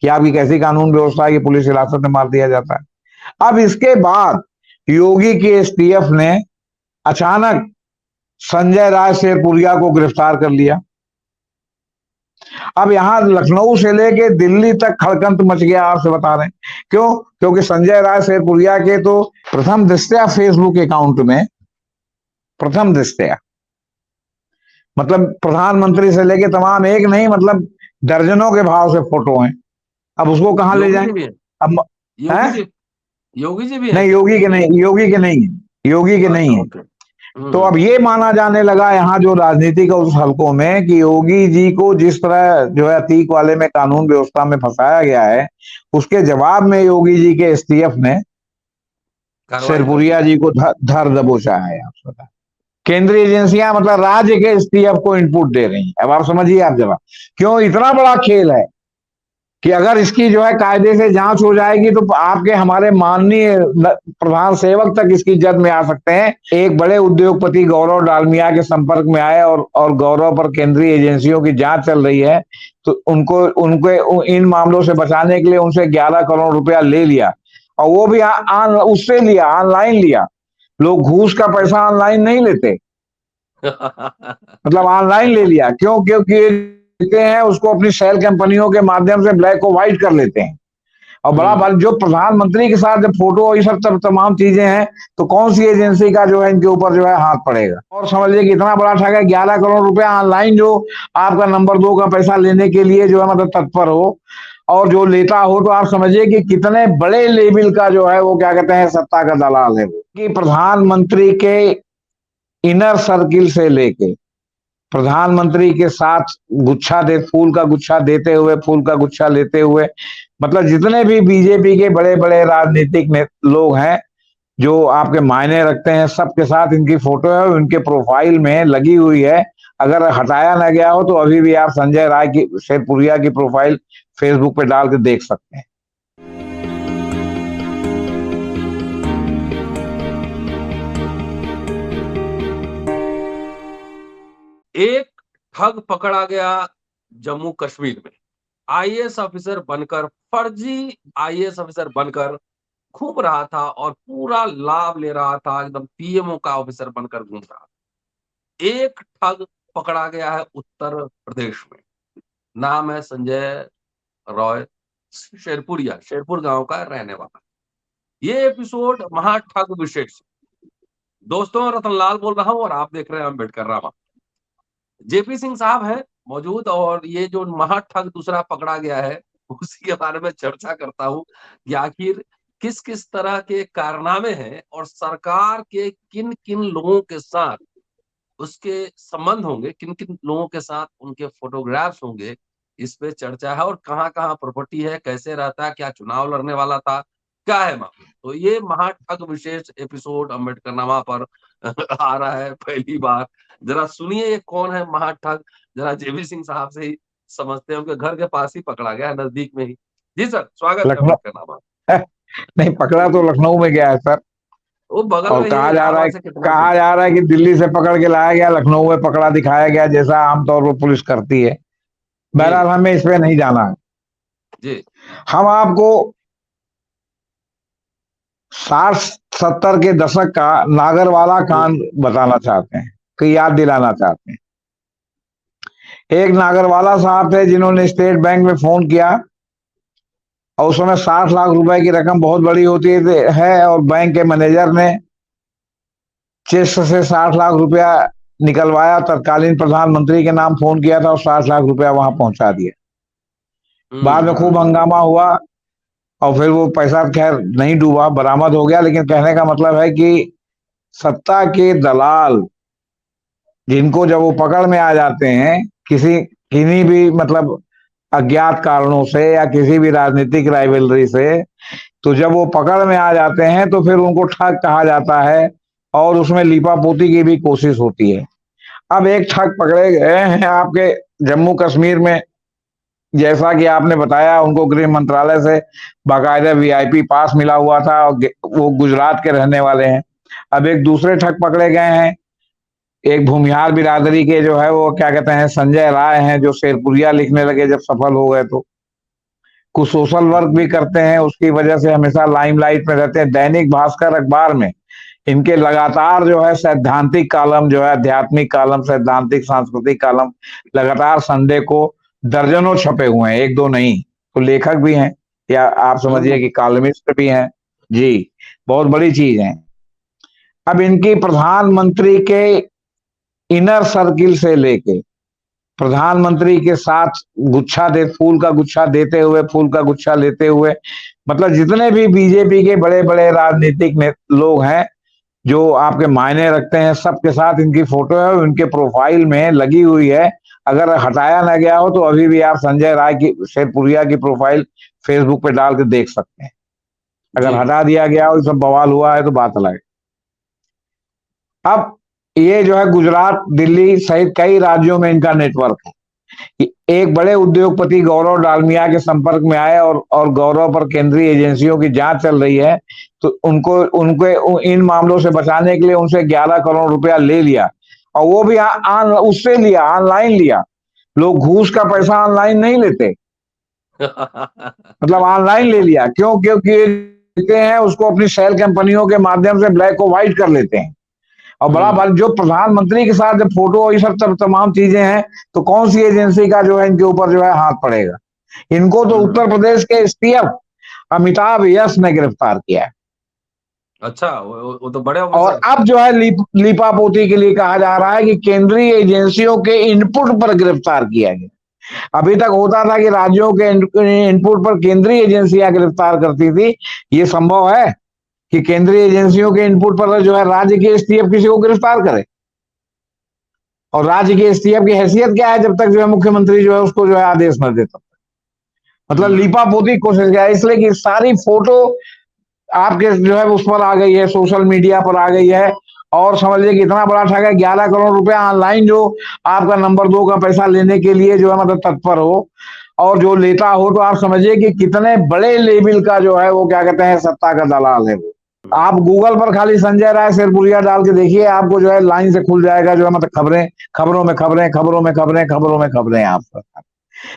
कि आपकी कैसी कानून व्यवस्था है कि पुलिस हिरासत में मार दिया जाता है। अब इसके बाद योगी की एसटीएफ ने अचानक संजय राय शेरपुरिया को गिरफ्तार कर लिया। अब यहां लखनऊ से लेके दिल्ली तक खड़कंत मच गया, आपसे बता रहे हैं। क्यों? क्योंकि संजय राय शेरपुरिया के तो प्रथम दृष्टया फेसबुक अकाउंट में, प्रथम दृष्टया मतलब प्रधानमंत्री से लेके तमाम, एक नहीं मतलब दर्जनों के भाव से फोटो हैं। अब उसको कहां ले योगी जाएं? जी भी है, अब योगी है? जी, योगी जी भी है नहीं, क्या? योगी के नहीं, योगी के नहीं है, योगी के नहीं अच्छा, है। ओके। तो अब ये माना जाने लगा यहाँ जो राजनीति का उस हलकों में कि योगी जी को जिस तरह जो है अतीक वाले में कानून व्यवस्था में फंसाया गया है, उसके जवाब में योगी जी के एसटीएफ ने कार्रवाई कर दी। शेरपुरिया जी को धर दबोचा है। आप बता, केंद्रीय एजेंसियां मतलब राज्य के एसटीएफ को इनपुट दे रही हैं। अब आप समझिए, आप जरा, क्यों इतना बड़ा खेल है कि अगर इसकी जो है कायदे से जांच हो जाएगी तो आपके हमारे माननीय प्रधान सेवक तक इसकी जद में आ सकते हैं। एक बड़े उद्योगपति गौरव डालमिया के संपर्क में आए और गौरव पर केंद्रीय एजेंसियों की जांच चल रही है, तो उनको उनके इन मामलों से बचाने के लिए उनसे 11 करोड़ रुपया ले लिया, और वो भी उससे लिया, ऑनलाइन लिया। लोग घूस का पैसा ऑनलाइन नहीं लेते, मतलब ऑनलाइन ले लिया। क्यों? क्योंकि लेते हैं उसको अपनी सेल कंपनियों के माध्यम से ब्लैक को व्हाइट कर लेते हैं। और बड़ा बात, जो प्रधानमंत्री के साथ जब फोटो ये सब तमाम चीजें हैं, तो कौन सी एजेंसी का जो है इनके ऊपर जो है हाथ पड़ेगा? और समझिए कि इतना बड़ा ठग है, 11 करोड़ रुपया ऑनलाइन जो आपका नंबर 2 का पैसा लेने के लिए जो है मतलब तत्पर हो, और जो लेता हो, तो आप समझिए कि कितने बड़े लेवल का जो है वो क्या कहते हैं सत्ता का दलाल है वो। कि प्रधानमंत्री के इनर सर्किल से लेके प्रधानमंत्री के साथ फूल का गुच्छा देते हुए, फूल का गुच्छा लेते हुए, मतलब जितने भी बीजेपी के बड़े बड़े राजनीतिक लोग हैं जो आपके मायने रखते हैं, सबके साथ इनकी फोटो है, उनके प्रोफाइल में लगी हुई है। अगर हटाया ना गया हो तो अभी भी आप संजय राय की, शेरपुरिया की प्रोफाइल फेसबुक पे डाल के देख सकते हैं। एक ठग पकड़ा गया जम्मू कश्मीर में, आईएएस ऑफिसर बनकर, फर्जी आईएएस ऑफिसर बनकर घूम रहा था और पूरा लाभ ले रहा था, एकदम पीएमओ का ऑफिसर बनकर घूम रहा था। एक ठग पकड़ा गया है उत्तर प्रदेश में, नाम है संजय रॉय शेरपुरिया, शेरपुर गांव का रहने वाला। ये एपिसोड महाठग विशेष। दोस्तों, रतनलाल बोल रहा हूं और आप देख रहे हैं अम्बेडकर रामा। जेपी सिंह साहब है मौजूद, और ये जो महाठग दूसरा पकड़ा गया है उसी के बारे में चर्चा करता हूं कि आखिर किस किस तरह के कारनामे हैं और सरकार के किन किन लोगों के साथ उसके संबंध होंगे, किन किन लोगों के साथ उनके फोटोग्राफ्स होंगे। इस पे चर्चा है, और कहाँ कहाँ प्रॉपर्टी है, कैसे रहता है, क्या चुनाव लड़ने वाला था, क्या है मामला। तो ये महाठग विशेष एपिसोड अम्बेडकरनामा पर आ रहा है पहली बार। जरा सुनिए ये कौन है महाठग, जरा जेबी सिंह साहब से ही समझते हैं, उनके घर के पास ही पकड़ा गया है, नजदीक में ही। जी सर, स्वागत है लखनऊ अम्बेडकरनामा। नहीं, पकड़ा तो लखनऊ में गया है सर, वो बगल और में ही है, इलाहाबाद से कितना दूर। कहा जा रहा है कि दिल्ली से पकड़ के लाया गया, लखनऊ में पकड़ा दिखाया गया, जैसा आमतौर पर पुलिस करती है। जी बहरहाल हमें इस पे नहीं जाना है। जी। हम आपको 60-70 के दशक का नागरवाला कांड बताना चाहते हैं, कि याद दिलाना चाहते हैं। एक नागरवाला साहब थे जिन्होंने स्टेट बैंक में फोन किया, और उस समय 60 लाख रुपए की रकम बहुत बड़ी होती है, और बैंक के मैनेजर ने चेस्ट से 60 लाख रुपया निकलवाया, तत्कालीन प्रधानमंत्री के नाम फोन किया था और 60 लाख रुपया वहां पहुंचा दिया। बाद में खूब हंगामा हुआ, और फिर वो पैसा खैर नहीं डूबा, बरामद हो गया। लेकिन कहने का मतलब है कि सत्ता के दलाल, जिनको जब वो पकड़ में आ जाते हैं किन्हीं भी मतलब अज्ञात कारणों से या किसी भी राजनीतिक राइवलरी से, तो जब वो पकड़ में आ जाते हैं तो फिर उनको ठग कहा जाता है, और उसमें लीपापोती की भी कोशिश होती है। अब एक ठग पकड़े गए हैं आपके जम्मू कश्मीर में, जैसा कि आपने बताया, उनको गृह मंत्रालय से बाकायदा वीआईपी पास मिला हुआ था, और वो गुजरात के रहने वाले हैं। अब एक दूसरे ठग पकड़े गए हैं, एक भूमिहार बिरादरी के जो है वो क्या कहते हैं संजय राय हैं, जो शेरपुरिया लिखने लगे जब सफल हो गए तो। कुछ सोशल वर्क भी करते हैं, उसकी वजह से हमेशा लाइमलाइट में रहते हैं। दैनिक भास्कर अखबार में इनके लगातार जो है सैद्धांतिक कालम, जो है आध्यात्मिक कालम, सैद्धांतिक सांस्कृतिक कालम लगातार संडे को दर्जनों छपे हुए हैं, एक दो नहीं। तो लेखक भी हैं, या आप समझिए कि कॉलमिस्ट भी हैं जी, बहुत बड़ी चीज है। अब इनकी प्रधानमंत्री के इनर सर्किल से लेके प्रधानमंत्री के साथ फूल का गुच्छा देते हुए, फूल का गुच्छा लेते हुए, मतलब जितने भी बीजेपी के बड़े बड़े राजनीतिक लोग हैं जो आपके मायने रखते हैं, सबके साथ इनकी फोटो है, उनके प्रोफाइल में लगी हुई है। अगर हटाया ना गया हो तो अभी भी आप संजय राय की, शेरपुरिया की प्रोफाइल फेसबुक पे डाल के देख सकते हैं। अगर हटा दिया गया हो, सब बवाल हुआ है तो बात अलग है। अब ये जो है गुजरात, दिल्ली सहित कई राज्यों में इनका नेटवर्क है। एक बड़े उद्योगपति गौरव डालमिया के संपर्क में आए और गौरव पर केंद्रीय एजेंसियों की जांच चल रही है, तो उनको उनके इन मामलों से बचाने के लिए उनसे 11 करोड़ रुपया ले लिया, और वो भी उससे लिया, ऑनलाइन लिया। लोग घूस का पैसा ऑनलाइन नहीं लेते, मतलब ऑनलाइन ले लिया। क्यों? क्योंकि लेते हैं उसको अपनी शेल कंपनियों के माध्यम से ब्लैक को व्हाइट कर लेते हैं। और बड़ा जो प्रधानमंत्री के साथ जब फोटो ये सब तमाम चीजें हैं, तो कौन सी एजेंसी का जो है इनके ऊपर जो है हाथ पड़ेगा? इनको तो उत्तर प्रदेश के एसटीएफ अमिताभ यश ने गिरफ्तार किया है। अच्छा, वो तो बड़े और अब जो है लीपापोती के लिए कहा जा रहा है कि केंद्रीय एजेंसियों के इनपुट पर गिरफ्तार किया गया। अभी तक होता था कि राज्यों के इनपुट पर केंद्रीय एजेंसियां गिरफ्तार करती थी। ये संभव है कि केंद्रीय एजेंसियों के इनपुट पर जो है राज्य के एसटीएफ किसी को गिरफ्तार करे? और राज्य के एसटीएफ की हैसियत क्या है जब तक जो है मुख्यमंत्री जो है उसको जो है आदेश न देता? मतलब लीपापोती कोशिश किया, इसलिए कि सारी फोटो आपके जो है उस पर आ गई है, सोशल मीडिया पर आ गई है। और समझिए कि इतना बड़ा ठग है, 11 करोड़ रुपया ऑनलाइन जो आपका नंबर 2 का पैसा लेने के लिए जो है मतलब तत्पर हो, और जो लेता हो, तो आप समझिए कि कितने बड़े लेवल का जो है वो क्या कहते हैं सत्ता का दलाल है। आप गूगल पर खाली संजय राय शेरपुरिया डाल के देखिए, आपको जो है लाइन से खुल जाएगा जो है मतलब खबरें, खबरों में खबरें, खबरों में खबरें, खबरों में खबरें आप।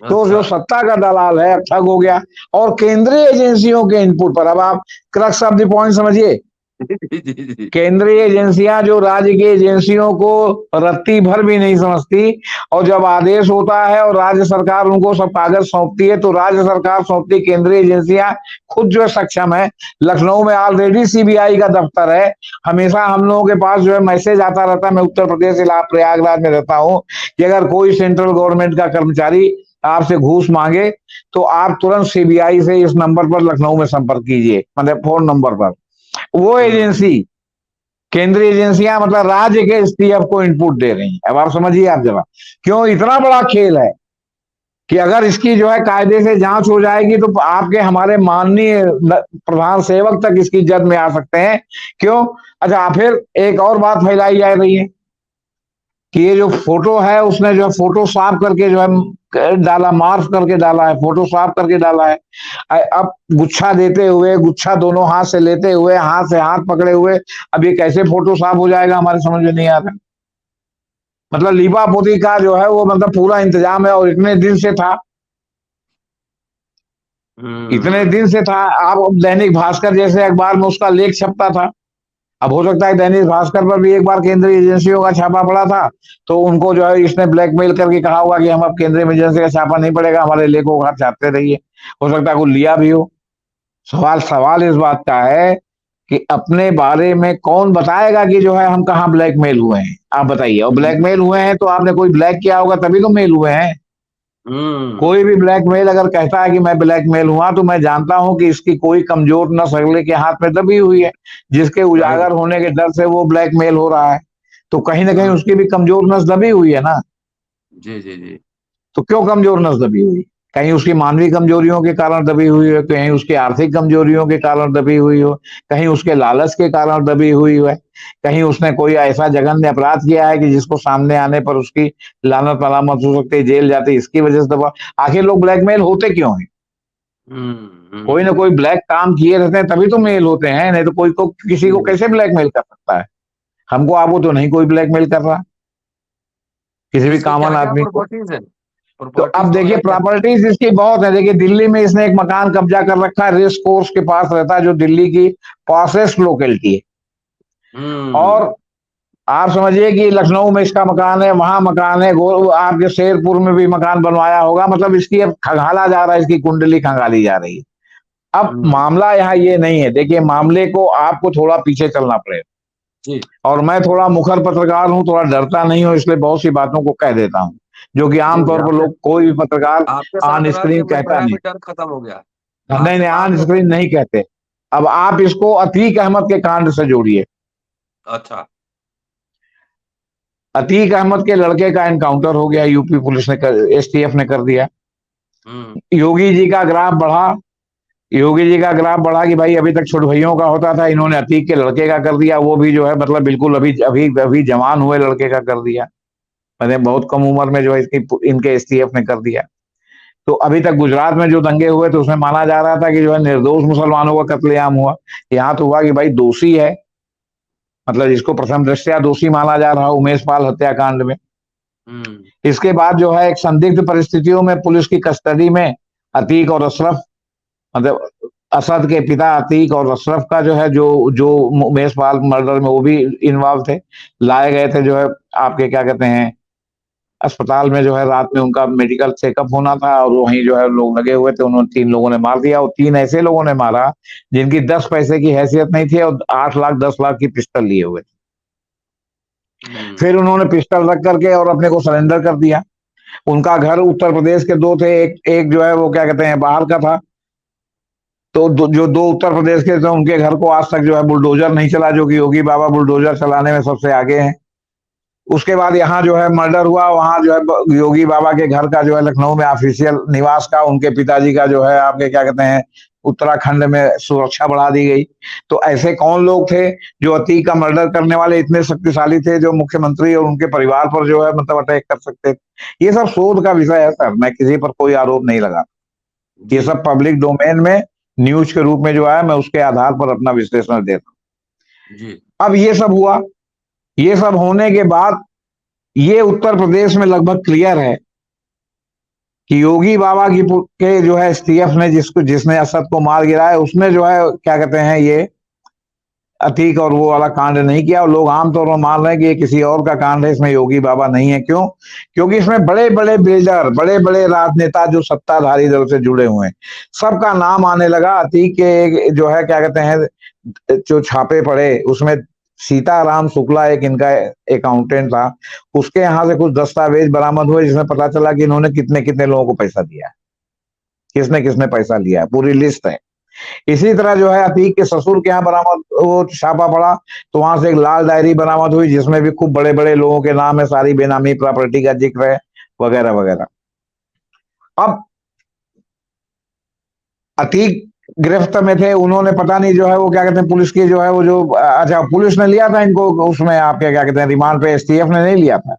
तो जो सत्ता का दलाल है ठग हो गया। और केंद्रीय एजेंसियों के इनपुट पर, अब आप क्रक्स ऑफ द पॉइंट समझिए, केंद्रीय एजेंसियां जो राज्य की एजेंसियों को रत्ती भर भी नहीं समझती, और जब आदेश होता है और राज्य सरकार उनको सब कागज सौंपती है, तो राज्य सरकार सौंपती, केंद्रीय एजेंसियां खुद जो है सक्षम है। लखनऊ में ऑलरेडी सीबीआई का दफ्तर है। हमेशा हम लोगों के पास जो है मैसेज आता रहता है, मैं उत्तर प्रदेश प्रयागराज में रहता हूं, कि अगर कोई सेंट्रल गवर्नमेंट का कर्मचारी आपसे घूस मांगे तो आप तुरंत सीबीआई से इस नंबर पर लखनऊ में संपर्क कीजिए, मतलब फोन नंबर पर। वो एजेंसी, केंद्रीय एजेंसियां मतलब राज्य के एसटीएफ को इनपुट दे रही हैं। अब आप समझिए, आप जरा क्यों इतना बड़ा खेल है कि अगर इसकी जो है कायदे से जांच हो जाएगी तो आपके हमारे माननीय प्रधान सेवक तक इसकी जद में आ सकते हैं। क्यों? अच्छा, फिर एक और बात फैलाई जा रही है कि ये जो फोटो है उसने जो है फोटो साफ करके जो है डाला, मार्फ करके डाला है, फोटो साफ करके डाला है। अब गुच्छा देते हुए, गुच्छा दोनों हाथ से लेते हुए, हाथ से हाथ पकड़े हुए, अब ये कैसे फोटो साफ हो जाएगा हमारे समझ में नहीं आ रहा। मतलब लीपापोती का जो है वो मतलब पूरा इंतजाम है, और इतने दिन से था, इतने दिन से था। आप दैनिक भास्कर जैसे अखबार में उसका लेख छपता था। अब हो सकता है दैनिक भास्कर पर भी एक बार केंद्रीय एजेंसियों का छापा पड़ा था, तो उनको जो है इसने ब्लैकमेल करके कहा होगा कि हम अब केंद्रीय एजेंसी का छापा नहीं पड़ेगा, हमारे लेखों का छापते रहिए। हो सकता है को लिया भी हो। सवाल इस बात का है कि अपने बारे में कौन बताएगा कि जो है हम कहाँ ब्लैकमेल हुए हैं? आप बताइए। और ब्लैकमेल हुए हैं तो आपने कोई ब्लैक किया होगा तभी तो मेल हुए हैं। कोई भी ब्लैकमेल अगर कहता है कि मैं ब्लैकमेल हुआ, तो मैं जानता हूं कि इसकी कोई कमजोर नस अगले के हाथ में दबी हुई है, जिसके उजागर होने के डर से वो ब्लैकमेल हो रहा है। तो कहीं ना कहीं उसकी भी कमजोर नस दबी हुई है ना। जी जी जी। तो क्यों कमजोर नस दबी हुई? कहीं उसकी मानवीय कमजोरियों के कारण दबी हुई हो, कहीं उसकी आर्थिक कमजोरियों के कारण दबी हुई हो, कहीं उसके लालच के कारण दबी हुई है, कहीं उसने कोई ऐसा जघन्य अपराध किया है कि जिसको सामने आने पर उसकी लानत मलामत हो सकती है, जेल जाती, इसकी वजह से दबा। आखिर लोग ब्लैकमेल होते क्यों हैं? कोई ना कोई ब्लैक काम किए रहते हैं तभी तो मेल होते हैं, नहीं तो कोई को किसी को कैसे ब्लैकमेल कर सकता है? हमको आपको तो नहीं कोई ब्लैकमेल कर रहा, किसी भी इसमें कॉमन क्या क्या आदमी को। प्रॉपर्टीज है? तो प्रॉपर्टीज अब तो देखिए है क्या? प्रॉपर्टीज इसकी बहुत है। देखिए दिल्ली में इसने एक मकान कब्जा कर रखा है, रेस कोर्स के पास रहता है, जो दिल्ली की पॉशेस्ट लोकेलिटी है। हम्म। और आप समझिए कि लखनऊ में इसका मकान है, वहां मकान है, आपके शेरपुर में भी मकान बनवाया होगा। मतलब इसकी अब खंगाला जा रहा है, इसकी कुंडली खंगाली जा रही है। अब हम्म। मामला यहाँ ये नहीं है। देखिए मामले को आपको थोड़ा पीछे चलना पड़ेगा। जी। और मैं थोड़ा मुखर पत्रकार हूं, थोड़ा डरता नहीं हूं, इसलिए बहुत सी बातों को कह देता हूं, जो कि जी जी, आमतौर पर आपने लोग, कोई भी पत्रकार आपके साथ ऑन रह के स्क्रीन कहता मेरा नहीं। भी डर खत्म हो गया। नहीं आपसे नहीं, बात ऑन करके। स्क्रीन नहीं कहते। अब आप इसको अतीक अहमद के कांड से जोड़िए। अच्छा। अतीक अहमद के लड़के का एनकाउंटर हो गया, यूपी पुलिस ने एसटीएफ ने कर दिया। हम्म। योगी जी का ग्राफ बढ़ा। योगी जी का ग्राफ बढ़ा कि भाई अभी तक छोट भाइयों का होता था, इन्होंने अतीक के लड़के का कर दिया। वो भी जो है मतलब बिल्कुल अभी अभी अभी जवान हुए लड़के का कर दिया। मैंने बहुत कम उम्र में जो है इसकी इनके एसटीएफ ने कर दिया। तो अभी तक गुजरात में जो दंगे हुए थे उसमें माना जा रहा था कि जो है निर्दोष मुसलमानों का कत्लेआम हुआ। यहाँ तो हुआ कि भाई दोषी है, मतलब जिसको प्रथम दृष्टया दोषी माना जा रहा है, उमेश पाल हत्याकांड में। हम्म। इसके बाद जो है एक संदिग्ध परिस्थितियों में पुलिस की कस्टडी में अतीक और अशरफ, मतलब असद के पिता अतीक और अशरफ का जो है, जो जो उमेश पाल मर्डर में वो भी इन्वॉल्व थे, लाए गए थे जो है आपके क्या कहते हैं अस्पताल में। जो है रात में उनका मेडिकल चेकअप होना था और वहीं जो है लोग लगे हुए थे, उन्होंने 3 लोगों ने मार दिया। और 3 ऐसे लोगों ने मारा जिनकी 10 पैसे की हैसियत नहीं थी और 8 लाख 10 लाख की पिस्टल लिए हुए थे। हम्म। फिर उन्होंने पिस्टल रख करके और अपने को सरेंडर कर दिया। उनका घर उत्तर प्रदेश के 2 थे, एक जो है वो क्या कहते हैं बाहर का था। तो जो 2 उत्तर प्रदेश के थे उनके घर को आज तक जो है बुलडोजर नहीं चला, जो कि योगी बाबा बुलडोजर चलाने में सबसे आगे हैं। उसके बाद यहाँ जो है मर्डर हुआ, वहां जो है योगी बाबा के घर का जो है लखनऊ में ऑफिशियल निवास का, उनके पिताजी का जो है आपके क्या कहते हैं उत्तराखंड में सुरक्षा बढ़ा दी गई। तो ऐसे कौन लोग थे जो अतीक का मर्डर करने वाले इतने शक्तिशाली थे, जो मुख्यमंत्री और उनके परिवार पर जो है मतलब अटैक कर सकते थे? ये सब शोध का विषय है सर, मैं किसी पर कोई आरोप नहीं लगा। ये जी सब पब्लिक डोमेन में न्यूज के रूप में जो है मैं उसके आधार पर अपना विश्लेषण देता जी। हूं। अब ये सब हुआ। ये सब होने के बाद ये उत्तर प्रदेश में लगभग क्लियर है कि योगी बाबा की के जो है एसटीएफ ने जिसने असद को मार गिराया, उसने जो है क्या कहते हैं ये अतीक और वो वाला कांड नहीं किया। और लोग आमतौर पर मान रहे हैं कि ये किसी और का कांड है, इसमें योगी बाबा नहीं है। क्यों? क्योंकि इसमें बड़े बड़े बिल्डर, बड़े बड़े राजनेता जो सत्ताधारी दल से जुड़े हुए हैं, सबका नाम आने लगा। अतीक के जो है क्या कहते हैं जो छापे पड़े उसमें सीताराम शुक्ला एक इनका अकाउंटेंट था, उसके यहां से कुछ दस्तावेज बरामद हुए जिसमें पता चला कि इन्होंने कितने कितने लोगों को पैसा दिया है, किसने किसने पैसा लिया है, पूरी लिस्ट है। इसी तरह जो है अतीक के ससुर के यहाँ बरामद वो छापा पड़ा, तो वहां से एक लाल डायरी बरामद हुई जिसमें भी खूब बड़े बड़े लोगों के नाम है, सारी बेनामी प्रॉपर्टी का जिक्र है, वगैरह वगैरह। अब अतीक गिरफ्त में थे, उन्होंने पता नहीं जो है वो क्या कहते हैं पुलिस की जो है वो जो अच्छा पुलिस ने लिया था इनको उसमें आपके क्या कहते हैं रिमांड पे, एसटीएफ ने नहीं लिया था।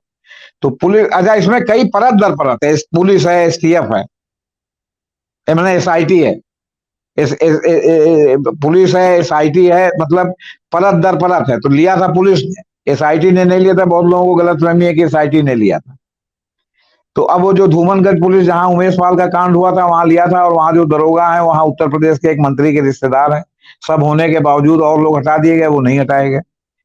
तो पुलिस अच्छा इसमें कई परत दर परत है, पुलिस है, एसटीएफ है, मैंने एसआईटी है, पुलिस है, एसआईटी है, मतलब परत दर परत है। तो लिया था पुलिस ने, एसआईटी ने नहीं लिया था। बहुत लोगों को गलतफहमी है कि एसआईटी ने लिया था। तो अब वो जो धूमनगंज पुलिस जहां उमेश पाल का कांड हुआ था वहां लिया था, और वहां जो दरोगा है वहां उत्तर प्रदेश के एक मंत्री के रिश्तेदार हैं। सब होने के बावजूद और लोग हटा दिए गए, वो नहीं हटाए गए।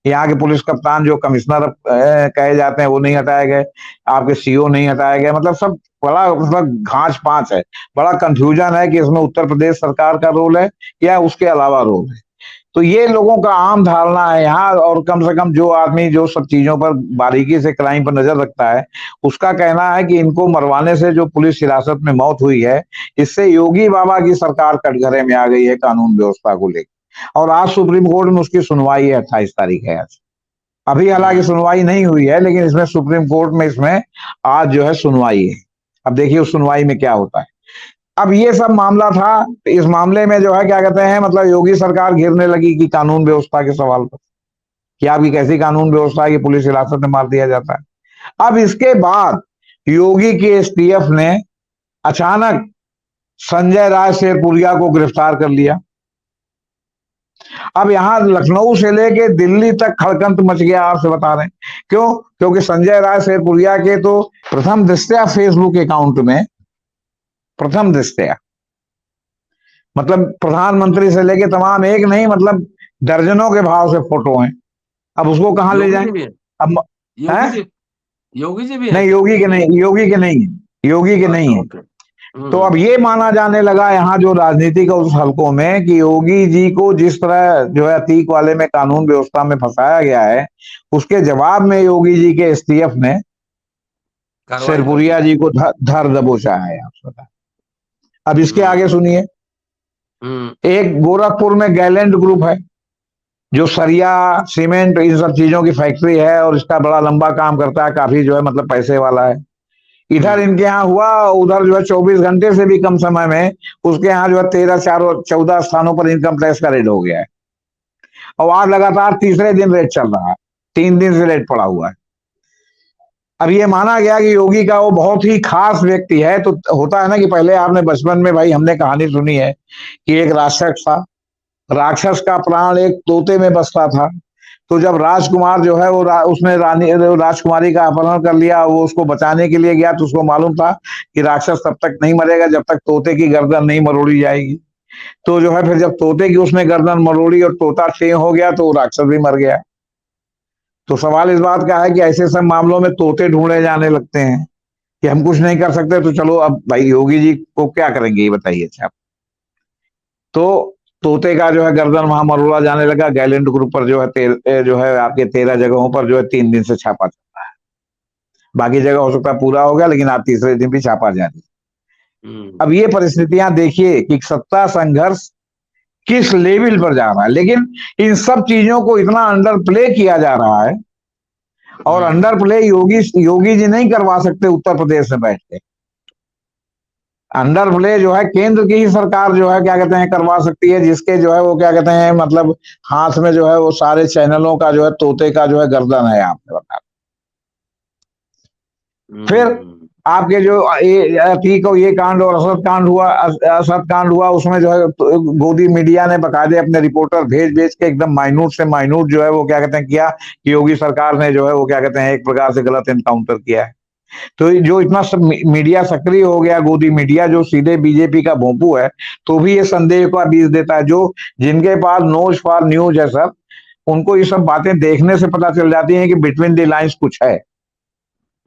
यहाँ के पुलिस कप्तान जो कमिश्नर कहे जाते हैं वो नहीं हटाए गए, आपके सीओ नहीं हटाए गए। मतलब सब बड़ा मतलब घाच पांच है, बड़ा कंफ्यूजन है कि इसमें उत्तर प्रदेश सरकार का रोल है या उसके अलावा रोल है। तो ये लोगों का आम धारणा है यहाँ। और कम से कम जो आदमी जो सब चीजों पर बारीकी से क्राइम पर नजर रखता है, उसका कहना है कि इनको मरवाने से जो पुलिस हिरासत में मौत हुई है, इससे योगी बाबा की सरकार कटघरे में आ गई है कानून व्यवस्था को लेकर। और आज सुप्रीम कोर्ट में उसकी सुनवाई है, 28 तारीख है आज। अभी हालांकि सुनवाई नहीं हुई है, लेकिन इसमें सुप्रीम कोर्ट में इसमें आज जो है सुनवाई है। अब देखिए उस सुनवाई में क्या होता है। अब ये सब मामला था। इस मामले में जो है क्या कहते हैं मतलब योगी सरकार घिरने लगी कि कानून व्यवस्था के सवाल पर, कि आपकी कैसी कानून व्यवस्था है कि पुलिस हिरासत में मार दिया जाता है। अब इसके बाद योगी के एसटीएफ ने अचानक संजय राय शेरपुरिया को गिरफ्तार कर लिया। अब यहाँ लखनऊ से लेके दिल्ली तक खड़कंत मच गया, आपसे बता रहे हैं। क्यों? क्योंकि संजय राय शेरपुरिया के तो प्रथम दृष्टया फेसबुक अकाउंट में, प्रथम दृष्टया मतलब प्रधानमंत्री से लेके तमाम, एक नहीं मतलब दर्जनों के भाव से फोटो हैं। अब उसको कहां ले योगी जाएं? जी भी है? अब योगी है? जी, योगी जी भी है नहीं, क्या? योगी के नहीं, योगी के नहीं है, योगी के नहीं अच्छा, है। ओके। तो अब ये माना जाने लगा यहाँ जो राजनीति का उस हलकों में कि योगी जी को जिस तरह जो है अतीक वाले में कानून व्यवस्था में फंसाया गया है, उसके जवाब में योगी जी के एसटीएफ ने कार्रवाई कर दी। शेरपुरिया जी को धर दबोचा है, आप बता। अब इसके आगे हम्म। सुनिए। हम्म। एक गोरखपुर में गैलेंट ग्रुप है, जो सरिया सीमेंट इन सब चीजों की फैक्ट्री है, और इसका बड़ा लंबा काम करता है, काफी जो है मतलब पैसे वाला है। इधर हम्म। इनके यहाँ हुआ, उधर जो है 24 घंटे से भी कम समय में उसके यहाँ जो है 14 स्थानों पर इनकम टैक्स का रेड हो गया है। और आज लगातार तीसरे दिन रेड चल रहा है, 3 दिन से रेड पड़ा हुआ है। अब ये माना गया कि योगी का वो बहुत ही खास व्यक्ति है। तो होता है ना कि पहले आपने बचपन में भाई हमने कहानी सुनी है कि एक राक्षस था, राक्षस का प्राण एक तोते में बसता था। तो जब राजकुमार जो है वो उसने राजकुमारी का अपहरण कर लिया, वो उसको बचाने के लिए गया, तो उसको मालूम था कि राक्षस तब तक नहीं मरेगा जब तक तोते की गर्दन नहीं मरोड़ी जाएगी। तो जो है फिर जब तोते की उसने गर्दन मरोड़ी और तोता क्षीण हो गया, तो राक्षस भी मर गया। तो सवाल इस बात का है कि ऐसे सब मामलों में तोते ढूंढे जाने लगते हैं कि हम कुछ नहीं कर सकते, तो चलो अब भाई योगी जी को क्या करेंगे, ये बताइए। अच्छा, तो तोते का जो है गर्दन वहां मरोड़ा जाने लगा। गैलेंट ग्रुप पर जो है जो है आपके 13 जगहों पर जो है 3 दिन से छापा चल रहा है। बाकी जगह हो सकता है पूरा हो गया, लेकिन आप तीसरे दिन भी छापा जारी। हम्म। अब ये परिस्थितियां देखिए कि सत्ता संघर्ष किस लेवल पर जा रहा है, लेकिन इन सब चीजों को इतना अंडर प्ले किया जा रहा है, और अंडर प्ले योगी जी नहीं करवा सकते उत्तर प्रदेश में बैठ के। अंडर प्ले जो है केंद्र की ही सरकार जो है क्या कहते हैं करवा सकती है, जिसके जो है वो क्या कहते हैं मतलब हाथ में जो है वो सारे चैनलों का जो है तोते का जो है गर्दन है, आपने बता। फिर हम्म। आपके जो ठीक हो ये कांड और असद कांड हुआ, उसमें जो है गोदी मीडिया ने बकायदे अपने रिपोर्टर भेज भेज के एकदम माइन्यूट से माइन्यूट जो है वो क्या कहते हैं किया कि योगी सरकार ने जो है वो क्या कहते हैं एक प्रकार से गलत एनकाउंटर किया है। तो जो इतना सब मीडिया सक्रिय हो गया, गोदी मीडिया जो सीधे बीजेपी का भोंपू है, तो भी ये संदेह का बीज देता है। जो जिनके पास नोज फॉर न्यूज है सब, उनको ये सब बातें देखने से पता चल जाती हैं कि बिटवीन द लाइंस कुछ है।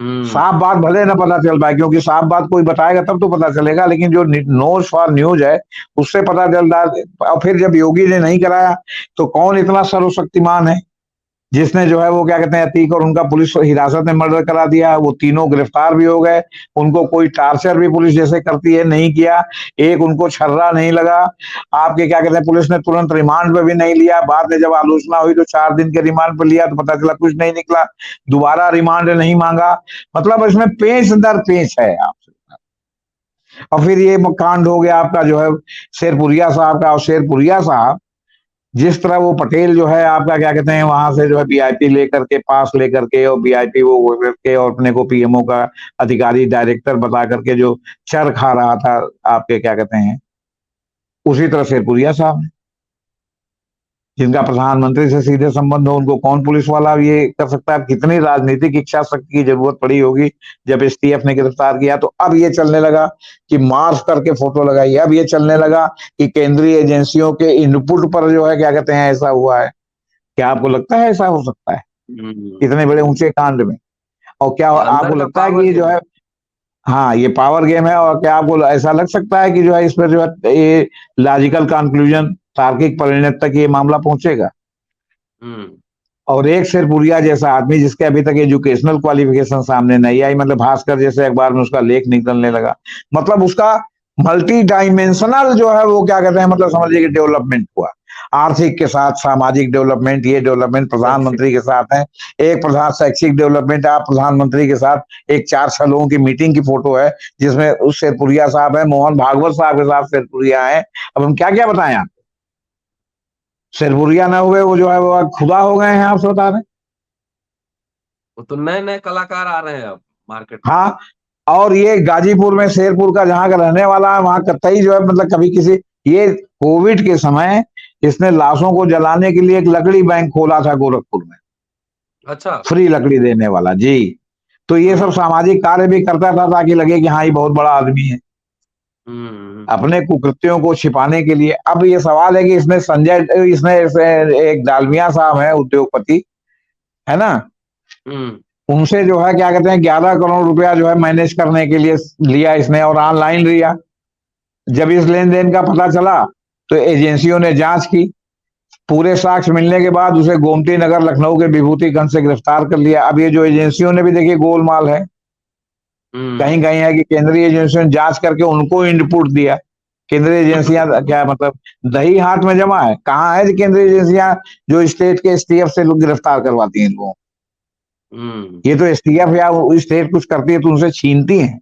साफ बात भले ना पता चल पाए, क्योंकि साफ बात कोई बताएगा तब तो पता चलेगा, लेकिन जो नोज फॉर न्यूज है उससे पता चलता है। और फिर जब योगी ने नहीं कराया, तो कौन इतना सर्वशक्तिमान है जिसने जो है वो क्या कहते हैं अतीक और उनका पुलिस हिरासत में मर्डर करा दिया। वो तीनों गिरफ्तार भी हो गए, उनको कोई टार्चर भी पुलिस जैसे करती है नहीं किया, एक उनको छर्रा नहीं लगा। आपके क्या कहते हैं पुलिस ने तुरंत रिमांड पे भी नहीं लिया, बाद में जब आलोचना हुई तो 4 दिन के रिमांड पर लिया, तो पता चला कुछ नहीं निकला, दोबारा रिमांड नहीं मांगा। मतलब इसमें पेच दर पेच है आपसे। और फिर ये कांड हो गया आपका जो है शेरपुरिया साहब का। और शेरपुरिया साहब जिस तरह वो पटेल जो है आपका क्या कहते हैं वहां से जो है वीआईपी लेकर के पास लेकर के और वीआईपी वो करके और अपने को पीएमओ का अधिकारी डायरेक्टर बता करके जो चर खा रहा था आपके क्या कहते हैं, उसी तरह शेरपुरिया साहब ने, जिनका प्रधानमंत्री से सीधे संबंध हो, उनको कौन पुलिस वाला ये कर सकता है। कितनी राजनीतिक इच्छा शक्ति की जरूरत पड़ी होगी जब एसटीएफ ने गिरफ्तार किया। तो अब ये चलने लगा कि मार्च करके फोटो लगाई, अब ये चलने लगा कि केंद्रीय एजेंसियों के इनपुट पर जो है क्या कहते हैं ऐसा हुआ है। क्या आपको लगता है ऐसा हो सकता है इतने बड़े ऊंचे कांड में? और क्या ये आपको अंदर का लगता है पावर कि जो गेम है, है। हाँ ये पावर गेम है, और क्या आपको ऐसा लग सकता है कि जो है इस पर जो है ये लॉजिकल कंक्लूजन, तार्किक परिणत तक ये मामला पहुंचेगा? हम्म। और एक शेरपुरिया जैसा आदमी जिसके अभी तक एजुकेशनल क्वालिफिकेशन सामने नहीं आई, मतलब भास्कर जैसे अखबार में उसका लेख निकलने लगा, मतलब उसका मल्टी डायमेंशनल जो है वो क्या कहते हैं मतलब समझिए कि डेवलपमेंट हुआ, आर्थिक के साथ सामाजिक डेवलपमेंट, ये डेवलपमेंट शैक्षिक। प्रधानमंत्री के साथ है। एक प्रधान शैक्षिक डेवलपमेंट, आप प्रधानमंत्री के साथ एक 4-6 लोगों की मीटिंग की फोटो है जिसमें उस शेरपुरिया साहब है, मोहन भागवत साहब के साथ शेरपुरिया है। अब हम क्या क्या बताएं आप, शेरपुरिया ना हुए वो जो है वो खुदा हो गए हैं, आपसे बता दें। वो तो नए नए कलाकार आ रहे हैं अब मार्केट में। हाँ, और ये गाजीपुर में शेरपुर का जहां का रहने वाला है, वहां कतई जो है मतलब कभी किसी, ये कोविड के समय इसने लाशों को जलाने के लिए एक लकड़ी बैंक खोला था गोरखपुर में, अच्छा। फ्री लकड़ी देने वाला जी। तो ये सब सामाजिक कार्य भी करता था ताकि लगे कि हाँ ये बहुत बड़ा आदमी है, अपने कुकृत्यों को छिपाने के लिए। अब ये सवाल है कि इसने एक डालमिया साहब है उद्योगपति, है ना, उनसे जो है क्या कहते हैं 11 करोड़ रुपया जो है मैनेज करने के लिए लिया इसने, और ऑनलाइन लिया। जब इस लेन देन का पता चला तो एजेंसियों ने जांच की, पूरे साक्ष्य मिलने के बाद उसे गोमती नगर लखनऊ के विभूतिगंज से गिरफ्तार कर लिया। अब ये जो एजेंसियों ने भी देखिए गोलमाल है, कहीं कहीं है कि केंद्रीय एजेंसियों ने जांच करके उनको इनपुट दिया। केंद्रीय एजेंसियां क्या मतलब दही हाथ में जमा है, कहाँ है केंद्रीय एजेंसियां जो स्टेट के एसटीएफ से लोग गिरफ्तार करवाती हैं लोगों। ये तो एसटीएफ या स्टेट कुछ करती है तो उनसे छीनती है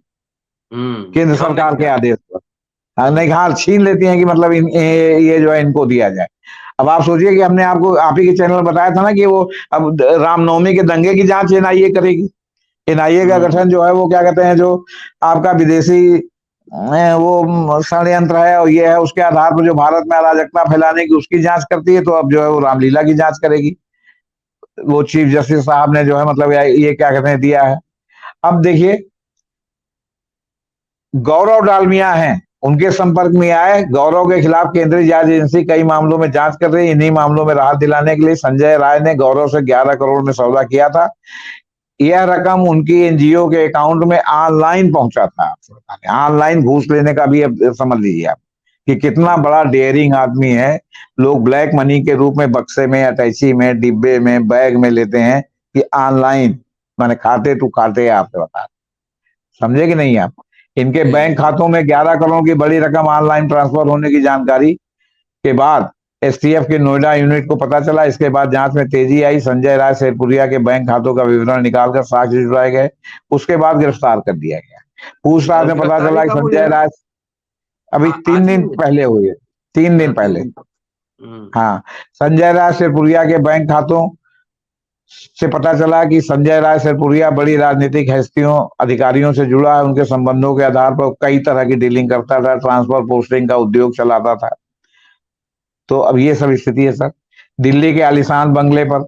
केंद्र सरकार के आदेश पर। नहीं, हाँ छीन लेती हैं कि मतलब ये जो है इनको दिया जाए। अब आप सोचिए कि हमने आपको आप ही के चैनल में बताया था ना कि वो अब रामनवमी के दंगे की जांच एनआईए करेगी। एनआईए का गठन जो है वो क्या कहते हैं, जो आपका विदेशी वो षड्यंत्र है और ये है, उसके आधार पर जो भारत में अराजकता फैलाने की उसकी जांच करती है। तो अब जो है वो रामलीला की जांच करेगी। वो चीफ जस्टिस साहब ने जो है मतलब ये क्या कहते हैं दिया है। अब देखिए गौरव डालमिया हैं, उनके संपर्क में आए। गौरव के खिलाफ केंद्रीय जांच एजेंसी कई मामलों में जांच कर रही है। इन्हीं मामलों में राहत दिलाने के लिए संजय राय ने गौरव से 11 करोड़ में सौदा किया था। यह रकम उनकी एनजीओ के अकाउंट में ऑनलाइन पहुंचा था। ऑनलाइन घूस लेने का भी अब समझ लीजिए आप कि कितना बड़ा डेयरिंग आदमी है। लोग ब्लैक मनी के रूप में बक्से में, अटैची में, डिब्बे में, बैग में लेते हैं कि ऑनलाइन माने खाते टू खाते। आपसे बता समझे कि नहीं आप। इनके बैंक खातों में 11 करोड़ की बड़ी रकम ऑनलाइन ट्रांसफर होने की जानकारी के बाद एसटीएफ के नोएडा यूनिट को पता चला। इसके बाद जांच में तेजी आई। संजय राय शेरपुरिया के बैंक खातों का विवरण निकालकर साक्ष्य जुटाए गए। उसके बाद गिरफ्तार कर दिया गया। पूछताछ में पता चला कि संजय राय अभी 3 दिन पहले हुई है, 3 दिन पहले। हाँ, संजय राय शेरपुरिया के बैंक खातों से पता चला कि संजय राय शेरपुरिया बड़ी राजनीतिक हस्तियों अधिकारियों से जुड़ा है। उनके संबंधों के आधार पर कई तरह की डीलिंग करता था, ट्रांसफर पोस्टिंग का उद्योग चलाता था। तो अब ये सब स्थिति है सर। दिल्ली के आलीशान बंगले पर,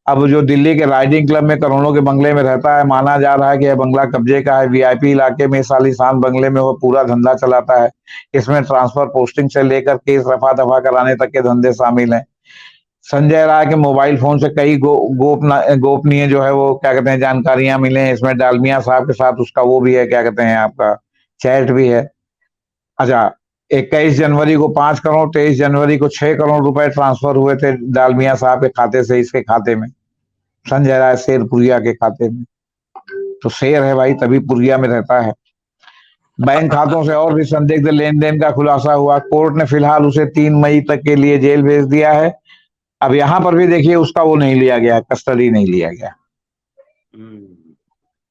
अब जो दिल्ली के राइडिंग क्लब में करोड़ों के बंगले में रहता है, माना जा रहा है कि यह बंगला कब्जे का है। वीआईपी इलाके में इस आलीशान बंगले में वो पूरा धंधा चलाता है। इसमें ट्रांसफर पोस्टिंग से लेकर केस रफा दफा कराने तक के धंधे शामिल हैं। संजय राय के मोबाइल फोन से कई गोपनीय जो है वो क्या कहते हैं जानकारियां मिले हैं। इसमें डालमिया साहब के साथ उसका वो भी है, क्या कहते हैं आपका चैट भी है। अच्छा, 21 जनवरी को 5 करोड़, 23 जनवरी को 6 करोड़ रुपए ट्रांसफर हुए थे डालमिया साहब के खाते से इसके खाते में, संजय राय शेरपुरिया के खाते में। तो शेर है भाई तभी पुरिया में रहता है। बैंक खातों से और भी संदिग्ध लेन देन का खुलासा हुआ। कोर्ट ने फिलहाल उसे 3 मई तक के लिए जेल भेज दिया है। अब यहां पर भी देखिए उसका वो नहीं लिया गया, कस्टडी नहीं लिया गया।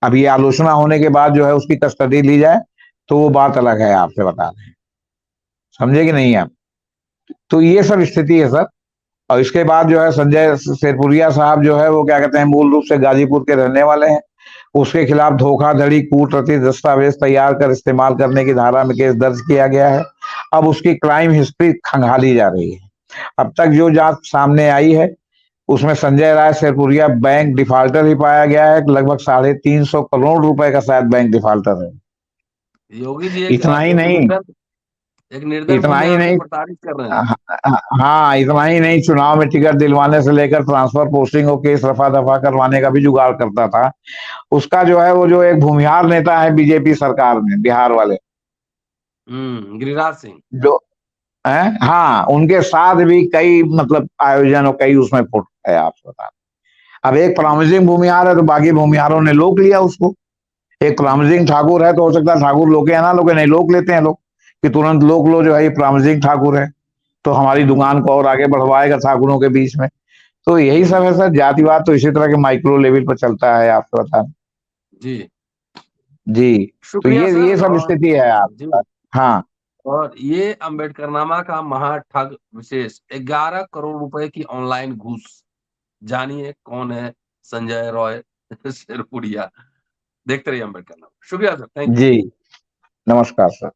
अब ये आलोचना होने के बाद जो है उसकी कस्टडी ली जाए तो वो बात अलग है, आपसे बता दें। समझे कि नहीं आप। तो ये सब स्थिति है सर। और इसके बाद जो है संजय शेरपुरिया साहब जो है वो क्या कहते हैं मूल रूप से गाजीपुर के रहने वाले हैं। उसके खिलाफ धोखाधड़ी, कूटनीति, दस्तावेज तैयार कर इस्तेमाल करने की धारा में केस दर्ज किया गया है। अब उसकी क्राइम हिस्ट्री खंगाली जा रही है। अब तक जो जांच सामने आई है उसमें संजय राय शेरपुरिया बैंक डिफाल्टर ही पाया गया है। लगभग 350 करोड़ रुपए का शायद बैंक डिफाल्टर है। योगी जी इतना ही नहीं, एक निर्धन इतना ही भूमिहार को नहीं, प्रताड़ित कर रहे हैं। हाँ इतना ही नहीं, चुनाव में टिकट दिलवाने से लेकर ट्रांसफर पोस्टिंग और केस रफा दफा करवाने का भी जुगाड़ करता था। उसका जो है वो जो एक भूमिहार नेता है बीजेपी सरकार में, बिहार वाले गिरिराज सिंह जो है, हाँ उनके साथ भी कई मतलब आयोजन और कई उसमें फोटो है, आप बता। अब एक प्रॉमिसिंग भूमिहार है तो बाकी भूमिहारों ने लोक लिया उसको। एक प्रॉमिसिंग ठाकुर है तो हो सकता है ठाकुर लोके या ना लोके, नहीं लोक लेते हैं लोग कि तुरंत लोक लो जो है ये प्रॉमिसिंग ठाकुर है तो हमारी दुकान को और आगे बढ़वाएगा ठाकुरों के बीच में। तो यही सब है सर। जातिवाद तो इसी तरह के माइक्रो लेवल पर चलता है, आपको बता जी। जी। तो शुक्रिया ये सर। सब और स्थिति है आप। जी, हाँ और ये अम्बेडकरनामा का महाठग विशेष 11 करोड़ रुपए की ऑनलाइन घूस। जानिए कौन है संजय रॉय शेरपुरिया। देखते रहिए अम्बेडकरनामा। शुक्रिया सर, थैंक यू। जी, नमस्कार सर।